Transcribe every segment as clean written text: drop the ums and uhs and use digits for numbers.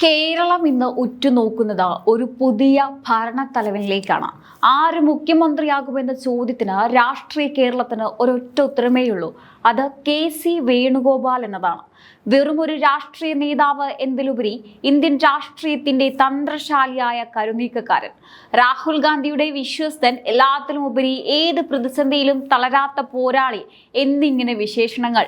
കേരളം ഇന്ന് ഉറ്റുനോക്കുന്നത് ഒരു പുതിയ ഭരണത്തലവനിലേക്കാണ്. ആര് മുഖ്യമന്ത്രിയാകുമെന്ന ചോദ്യത്തിന് രാഷ്ട്രീയ കേരളത്തിന് ഒരൊറ്റ ഉത്തരമേയുള്ളൂ. അത് KC വേണുഗോപാൽ എന്നതാണ്. വെറും ഒരു രാഷ്ട്രീയ നേതാവ് എന്നതിലുപരി ഇന്ത്യൻ രാഷ്ട്രീയത്തിന്റെ തന്ത്രശാലിയായ കരുനീക്കക്കാരൻ, രാഹുൽ ഗാന്ധിയുടെ വിശ്വസ്തൻ, എല്ലാത്തിലും ഉപരി ഏത് പ്രതിസന്ധിയിലും തളരാത്ത പോരാളി എന്നിങ്ങനെ വിശേഷണങ്ങൾ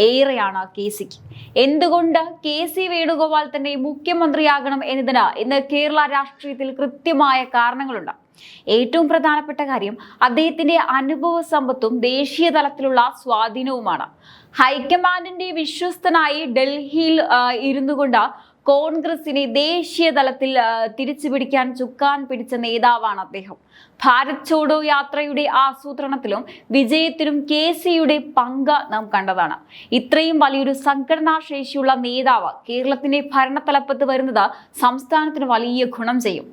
ഏറെയാണ് KCക്ക്. എന്തുകൊണ്ട് KC വേണുഗോപാൽ തന്നെ മുഖ്യമന്ത്രിയാകണം എന്നതിന് ഇന്ന് കേരള രാഷ്ട്രീയത്തിൽ കൃത്യമായ കാരണങ്ങളുണ്ട്. ഏറ്റവും പ്രധാനപ്പെട്ട കാര്യം അദ്ദേഹത്തിന്റെ അനുഭവ സമ്പത്തും ദേശീയ തലത്തിലുള്ള സ്വാധീനവുമാണ്. ഹൈക്കമാൻഡിന്റെ വിശ്വസ്തനായി ഡൽഹിയിൽ ഇരുന്നുകൊണ്ട് കോൺഗ്രസിനെ ദേശീയ തലത്തിൽ തിരിച്ചു പിടിക്കാൻ ചുക്കാൻ പിടിച്ച നേതാവാണ് അദ്ദേഹം. ഭാരത് ചോഡോ യാത്രയുടെ ആസൂത്രണത്തിലും വിജയത്തിലും KCയുടെ പങ്ക് നാം കണ്ടതാണ്. ഇത്രയും വലിയൊരു സംഘടനാ ശേഷിയുള്ള നേതാവ് കേരളത്തിന്റെ ഭരണത്തലപ്പത്ത് വരുന്നത് സംസ്ഥാനത്തിന് വലിയ ഗുണം ചെയ്യും.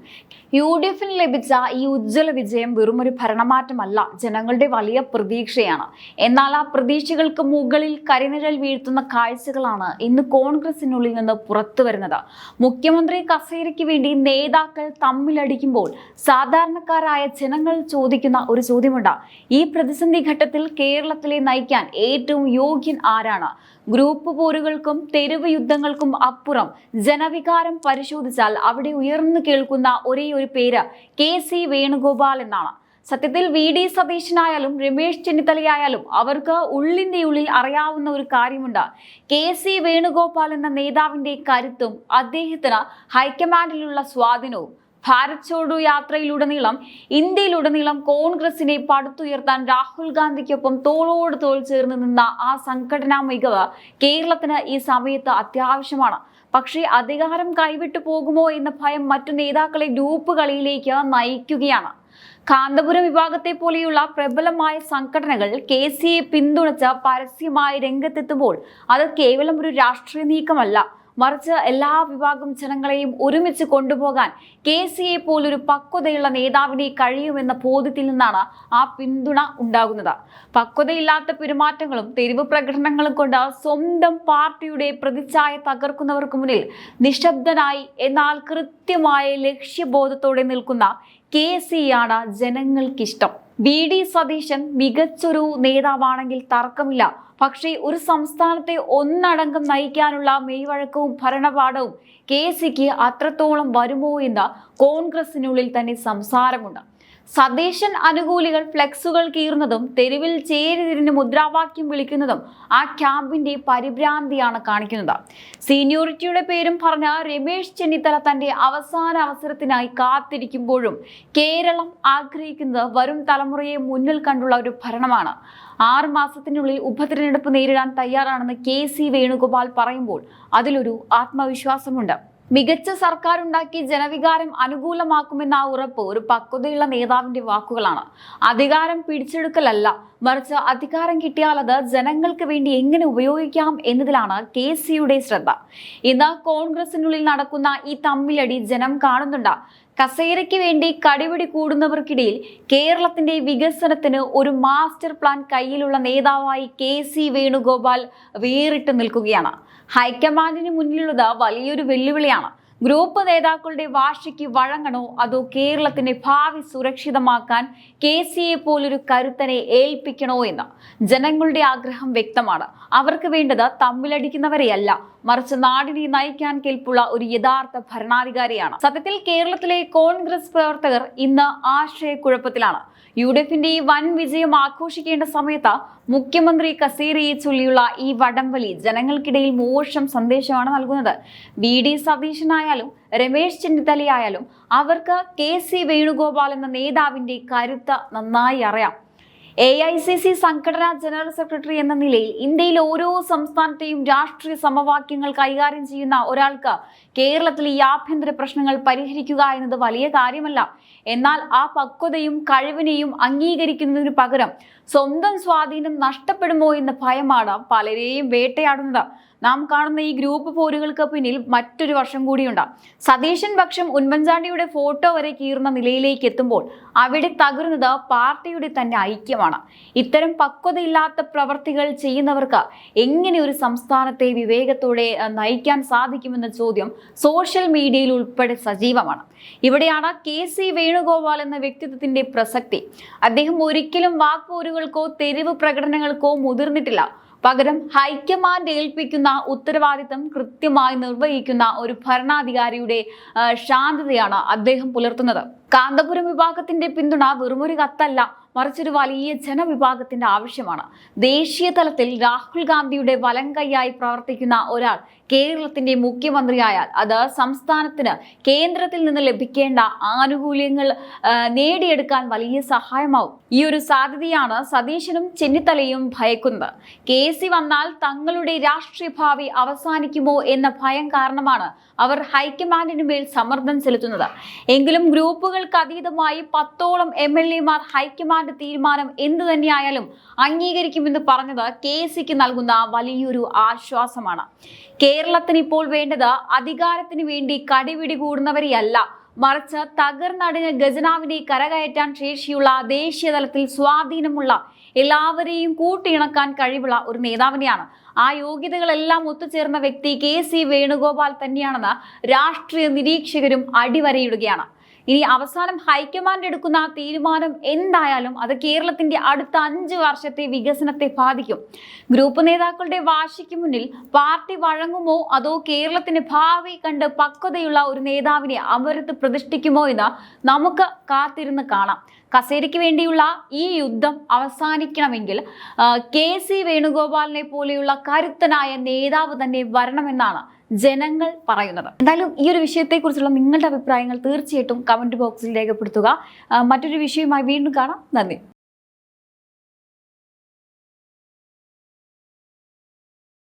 UDFന് ലഭിച്ച ഈ ഉജ്ജ്വല വിജയം വെറുമൊരു ഭരണമാറ്റമല്ല, ജനങ്ങളുടെ വലിയ പ്രതീക്ഷയാണ്. എന്നാൽ ആ പ്രതീക്ഷകൾക്ക് മുകളിൽ കരിനിഴൽ വീഴ്ത്തുന്ന കാഴ്ചകളാണ് ഇന്ന് കോൺഗ്രസിനുള്ളിൽ നിന്ന് പുറത്തു വരുന്നത്. മുഖ്യമന്ത്രി കസേരയ്ക്ക് വേണ്ടി നേതാക്കൾ തമ്മിലടിക്കുമ്പോൾ സാധാരണക്കാരായ ജനങ്ങൾ ചോദിക്കുന്ന ഒരു ചോദ്യമുണ്ട്: ഈ പ്രതിസന്ധി ഘട്ടത്തിൽ കേരളത്തിലെ നയിക്കാൻ ഏറ്റവും യോഗ്യൻ ആരാണ്? ഗ്രൂപ്പ് പോരുകൾക്കും തെരുവ് യുദ്ധങ്ങൾക്കും അപ്പുറം ജനവികാരം പരിശോധിച്ചാൽ അവിടെ ഉയർന്നു കേൾക്കുന്ന ഒരേ ഒരു പേര് KC വേണുഗോപാൽ എന്നാണ്. സത്യത്തിൽ VD സതീശനായാലും രമേശ് ചെന്നിത്തലയായാലും അവർക്ക് ഉള്ളിന്റെ ഉള്ളിൽ അറിയാവുന്ന ഒരു കാര്യമുണ്ട്: KC വേണുഗോപാൽ എന്ന നേതാവിന്റെ കരുത്തും അദ്ദേഹത്തിന് ഹൈക്കമാൻഡിലുള്ള സ്വാധീനവും. ഭാരത് ചോഡോ യാത്രയിലുടനീളം ഇന്ത്യയിലുടനീളം കോൺഗ്രസിനെ പടുത്തുയർത്താൻ രാഹുൽ ഗാന്ധിക്കൊപ്പം തോളോട് തോൾ ചേർന്ന് നിന്ന ആ സംഘടനാ മികവ് കേരളത്തിന് ഈ സമയത്ത് അത്യാവശ്യമാണ്. പക്ഷേ അധികാരം കൈവിട്ടു പോകുമോ എന്ന ഭയം മറ്റു നേതാക്കളെ ഗ്രൂപ്പ് കളിയിലേക്ക് നയിക്കുകയാണ്. കാന്തപുരം വിഭാഗത്തെ പോലെയുള്ള പ്രബലമായ സംഘടനകൾ KCയെ പിന്തുണച്ച് പരസ്യമായി രംഗത്തെത്തുമ്പോൾ അത് കേവലം ഒരു രാഷ്ട്രീയ നീക്കമല്ല, മറിച്ച് എല്ലാ വിഭാഗം ജനങ്ങളെയും ഒരുമിച്ച് കൊണ്ടുപോകാൻ KCയെ പോലൊരു പക്വതയുള്ള നേതാവിനെ കഴിയുമെന്ന ബോധ്യത്തിൽ നിന്നാണ് ആ പിന്തുണ ഉണ്ടാകുന്നത്. പക്വതയില്ലാത്ത പെരുമാറ്റങ്ങളും തെരുവ് പ്രകടനങ്ങളും കൊണ്ട് സ്വന്തം പാർട്ടിയുടെ പ്രതിച്ഛായ തകർക്കുന്നവർക്ക് മുന്നിൽ നിശബ്ദനായി എന്നാൽ കൃത്യമായ ലക്ഷ്യബോധത്തോടെ നിൽക്കുന്ന KCയാണ് ജനങ്ങൾക്കിഷ്ടം. VD സതീശൻ മികച്ചൊരു നേതാവാണെങ്കിൽ തർക്കമില്ല. പക്ഷേ ഒരു സംസ്ഥാനത്തെ ഒന്നടങ്കം നയിക്കാനുള്ള മെയ്വഴക്കവും ഭരണപാഠവും KCക്ക് അത്രത്തോളം വരുമോ എന്ന് കോൺഗ്രസിനുള്ളിൽ തന്നെ സംസാരമുണ്ട്. സതീശൻ അനുകൂലികൾ ഫ്ലെക്സുകൾ കീറുന്നതും തെരുവിൽ ചേരിതിരിഞ്ഞ് മുദ്രാവാക്യം വിളിക്കുന്നതും ആ ക്യാമ്പിന്റെ പരിഭ്രാന്തിയാണ് കാണിക്കുന്നത്. സീനിയോറിറ്റിയുടെ പേരും പറഞ്ഞ രമേശ് ചെന്നിത്തല തന്റെ അവസാന അവസരത്തിനായി കാത്തിരിക്കുമ്പോഴും കേരളം ആഗ്രഹിക്കുന്നത് വരും തലമുറയെ മുന്നിൽ കണ്ടുള്ള ഒരു ഭരണമാണ്. 6 മാസത്തിനുള്ളിൽ ഉപതെരഞ്ഞെടുപ്പ് നേരിടാൻ തയ്യാറാണെന്ന് KC വേണുഗോപാൽ പറയുമ്പോൾ അതിലൊരു ആത്മവിശ്വാസമുണ്ട്. മികച്ച സർക്കാർ ഉണ്ടാക്കി ജനവികാരം അനുകൂലമാക്കുമെന്ന ആ ഉറപ്പ് ഒരു പക്വതയുള്ള നേതാവിന്റെ വാക്കുകളാണ്. അധികാരം പിടിച്ചെടുക്കലല്ല, മറിച്ച് അധികാരം കിട്ടിയാൽ അത് ജനങ്ങൾക്ക് വേണ്ടി എങ്ങനെ ഉപയോഗിക്കാം എന്നതിലാണ് KCയുടെ ശ്രദ്ധ. ഇന്ന് കോൺഗ്രസിനുള്ളിൽ നടക്കുന്ന ഈ തമ്മിലടി ജനം കാണുന്നുണ്ട്. കസേരയ്ക്ക് വേണ്ടി കടിപിടി കൂടുന്നവർക്കിടയിൽ കേരളത്തിന്റെ വികസനത്തിന് ഒരു മാസ്റ്റർ പ്ലാൻ കയ്യിലുള്ള നേതാവായി KC വേണുഗോപാൽ വേറിട്ട് നിൽക്കുകയാണ്. ഹൈക്കമാൻഡിന് മുന്നിലുള്ളത് വലിയൊരു വെല്ലുവിളിയാണ്. ഗ്രൂപ്പ് നേതാക്കളുടെ വാശിക്ക് വഴങ്ങണോ അതോ കേരളത്തിന്റെ ഭാവി സുരക്ഷിതമാക്കാൻ KCയെ പോലൊരു കരുത്തനെ ഏൽപ്പിക്കണോ എന്ന് ജനങ്ങളുടെ ആഗ്രഹം വ്യക്തമാണ്. അവർക്ക് വേണ്ടത് തമ്മിലടിക്കുന്നവരെയല്ല, മറിച്ച് നാടിനെ നയിക്കാൻ കെൽപ്പുള്ള ഒരു യഥാർത്ഥ ഭരണാധികാരിയാണ്. സത്യത്തിൽ കേരളത്തിലെ കോൺഗ്രസ് പ്രവർത്തകർ ഇന്ന് ആശയക്കുഴപ്പത്തിലാണ്. UDFന്റെ ഈ വൻ വിജയം ആഘോഷിക്കേണ്ട സമയത്ത് മുഖ്യമന്ത്രി കസേരയെ ചൊല്ലിയുള്ള ഈ വടംവലി ജനങ്ങൾക്കിടയിൽ മോശം സന്ദേശമാണ് നൽകുന്നത്. VD സതീശനായാലും രമേശ് ചെന്നിത്തലയായാലും അവർക്ക് KC വേണുഗോപാൽ എന്ന നേതാവിന്റെ കരുത്ത് നന്നായി അറിയാം. AICC സംഘടനാ ജനറൽ സെക്രട്ടറി എന്ന നിലയിൽ ഇന്ത്യയിലെ ഓരോ സംസ്ഥാനത്തെയും രാഷ്ട്രീയ സമവാക്യങ്ങൾ കൈകാര്യം ചെയ്യുന്ന ഒരാൾക്ക് കേരളത്തിലെ ഈ ആഭ്യന്തര പ്രശ്നങ്ങൾ പരിഹരിക്കുക എന്നത് വലിയ കാര്യമല്ല. എന്നാൽ ആ പക്വതയും കഴിവിനെയും അംഗീകരിക്കുന്നതിനു പകരം സ്വന്തം സ്വാധീനം നഷ്ടപ്പെടുമോ എന്ന ഭയമാണ് പലരെയും വേട്ടയാടുന്നത്. നാം കാണുന്ന ഈ ഗ്രൂപ്പ് പോരുകൾക്ക് പിന്നിൽ മറ്റൊരു വർഷം കൂടിയുണ്ട്. സതീശൻ പക്ഷം ഉമ്മൻചാണ്ടിയുടെ ഫോട്ടോ വരെ കീറുന്ന നിലയിലേക്ക് എത്തുമ്പോൾ അവിടെ തകരുന്നത് പാർട്ടിയുടെ തന്നെ ഐക്യമാണ്. ഇത്തരം പക്വതയില്ലാത്ത പ്രവർത്തികൾ ചെയ്യുന്നവർക്ക് എങ്ങനെ ഒരു സംസ്ഥാനത്തെ വിവേകത്തോടെ നയിക്കാൻ സാധിക്കുമെന്ന ചോദ്യം സോഷ്യൽ മീഡിയയിൽ ഉൾപ്പെടെ സജീവമാണ്. ഇവിടെയാണ് KC വേണുഗോപാൽ എന്ന വ്യക്തിത്വത്തിന്റെ പ്രസക്തി. അദ്ദേഹം ഒരിക്കലും വാക്പോരുകൾക്കോ തെരുവ് പ്രകടനങ്ങൾക്കോ മുതിർന്നിട്ടില്ല. പകരം ഹൈക്കമാൻഡ് ഏൽപ്പിക്കുന്ന ഉത്തരവാദിത്തം കൃത്യമായി നിർവഹിക്കുന്ന ഒരു ഭരണാധികാരിയുടെ ശാന്തതയാണ് അദ്ദേഹം പുലർത്തുന്നത്. കാന്തപുരം വിഭാഗത്തിന്റെ പിന്തുണ വെറുമൊരു കത്തല്ല, മറിച്ചൊരു വലിയ ജനവിഭാഗത്തിന്റെ ആവശ്യമാണ്. ദേശീയ തലത്തിൽ രാഹുൽ ഗാന്ധിയുടെ വലം കൈയായി പ്രവർത്തിക്കുന്ന ഒരാൾ കേരളത്തിന്റെ മുഖ്യമന്ത്രിയായാൽ അത് സംസ്ഥാനത്തിന് കേന്ദ്രത്തിൽ നിന്ന് ലഭിക്കേണ്ട ആനുകൂല്യങ്ങൾ നേടിയെടുക്കാൻ വലിയ സഹായമാവും. ഈ ഒരു സാധ്യതയാണ് സതീശനും ചെന്നിത്തലയും ഭയക്കുന്നത്. KC വന്നാൽ തങ്ങളുടെ രാഷ്ട്രീയ ഭാവി അവസാനിക്കുമോ എന്ന ഭയം കാരണമാണ് അവർ ഹൈക്കമാൻഡിന് മേൽ സമ്മർദ്ദം ചെലുത്തുന്നത്. എങ്കിലും ഗ്രൂപ്പുകൾക്ക് അതീതമായി 10ഓളം MLA-മാർ ഹൈക്കമാൻഡ് തീരുമാനം എന്തു തന്നെയായാലും അംഗീകരിക്കുമെന്ന് പറഞ്ഞത് KCക്ക് നൽകുന്ന വലിയൊരു ആശ്വാസമാണ്. കേരളത്തിന് ഇപ്പോൾ വേണ്ടത് അധികാരത്തിന് വേണ്ടി കടിപിടി കൂടുന്നവരെയല്ല, മറിച്ച് തകർന്നടിഞ്ഞ ഖജനാവിനെ കരകയറ്റാൻ ശേഷിയുള്ള ദേശീയ തലത്തിൽ സ്വാധീനമുള്ള എല്ലാവരെയും കൂട്ടിയിണക്കാൻ കഴിവുള്ള ഒരു നേതാവിനെയാണ്. ആ യോഗ്യതകളെല്ലാം ഒത്തുചേർന്ന വ്യക്തി KC വേണുഗോപാൽ തന്നെയാണെന്ന് രാഷ്ട്രീയ നിരീക്ഷകരും അടിവരയിടുകയാണ്. ഇനി അവസാനം ഹൈക്കമാൻഡ് എടുക്കുന്ന തീരുമാനം എന്തായാലും അത് കേരളത്തിന്റെ അടുത്ത 5 വർഷത്തെ വികസനത്തെ ബാധിക്കും. ഗ്രൂപ്പ് നേതാക്കളുടെ വാശിക്ക് മുന്നിൽ പാർട്ടി വഴങ്ങുമോ അതോ കേരളത്തിന് ഭാവി കണ്ട് പക്വതയുള്ള ഒരു നേതാവിനെ അമരത്ത് പ്രതിഷ്ഠിക്കുമോ എന്ന് നമുക്ക് കാത്തിരുന്ന് കാണാം. കസേരയ്ക്ക് വേണ്ടിയുള്ള ഈ യുദ്ധം അവസാനിക്കണമെങ്കിൽ KC വേണുഗോപാലിനെ പോലെയുള്ള കരുത്തനായ നേതാവ് തന്നെ വരണമെന്നാണ് ജനങ്ങൾ പറയുന്നത്. എന്തായാലും ഈ ഒരു വിഷയത്തെക്കുറിച്ചുള്ള നിങ്ങളുടെ അഭിപ്രായങ്ങൾ തീർച്ചയായിട്ടും കമന്റ് ബോക്സിൽ രേഖപ്പെടുത്തുക. മറ്റൊരു വിഷയവുമായി വീണ്ടും കാണാം. നന്ദി.